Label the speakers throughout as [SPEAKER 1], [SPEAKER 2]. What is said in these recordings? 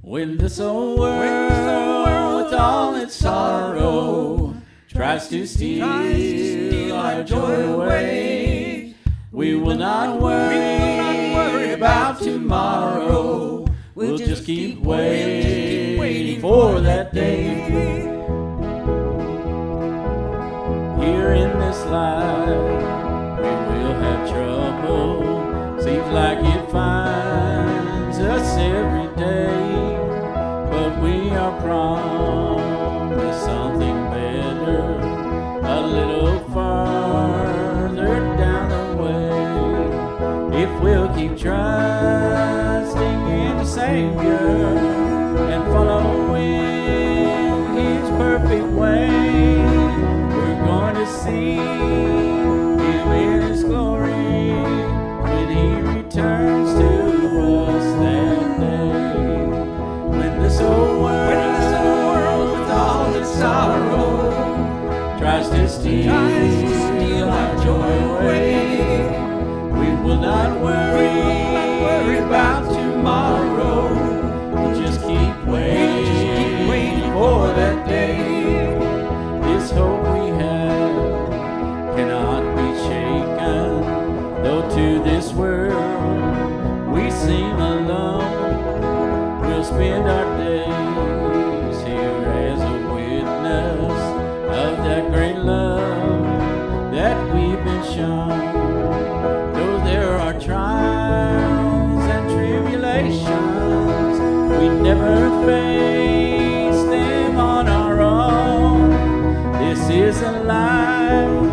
[SPEAKER 1] When this old world with all its sorrow tries to steal our joy away, we will not worry about tomorrow. We'll just keep waiting for that day. Here in this life, we will have trouble. Seems like it finds us every day. But we are promised something better, a little farther down the way. If we'll keep trusting in the Savior and following His perfect way, we're going to see Him in His glory when He returns to us that day. When this old world with all its sorrow tries to steal our joy away, we will not worry about tomorrow. We'll just keep waiting for that day. This hope we have cannot be shaken, though to this world we seem alone. We'll spend our days here as a witness of that great love that we've been shown. Though there are trials and tribulations, we never face them on our own. This is a life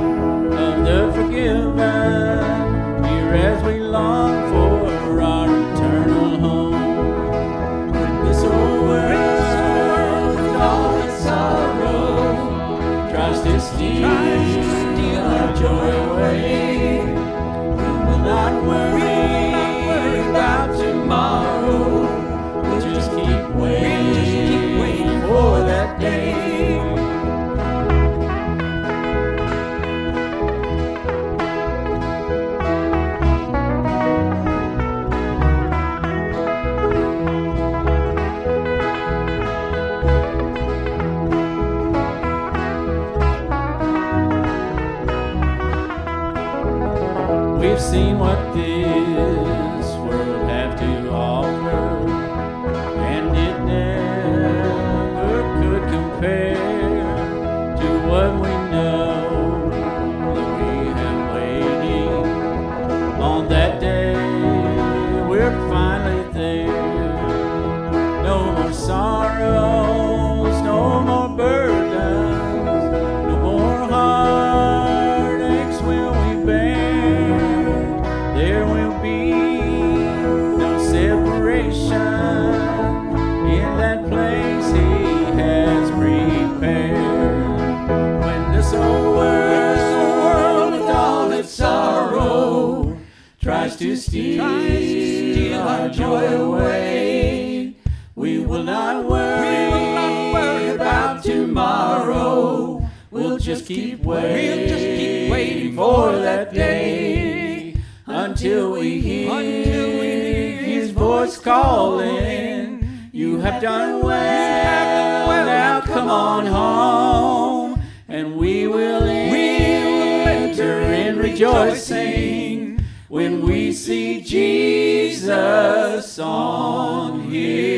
[SPEAKER 1] of the forgiven, here as we long for our eternal home. When this old world with all its sorrow tries to steal our joy away, we will not worry about tomorrow. We'll just keep waiting for that day. We've seen what this world have to offer, and it never could compare to what we know that we have waiting. On that day, we're finally there. No more sorrows, no more burdens, no more heartaches will we bear. There will be no separation in that place He has prepared. When this old world with all its sorrow tries to steal our joy away, we will not worry about tomorrow. We'll just keep waiting for that day. Until we hear His voice calling, you have done well, now come on home, and we will enter in rejoicing when we see Jesus on His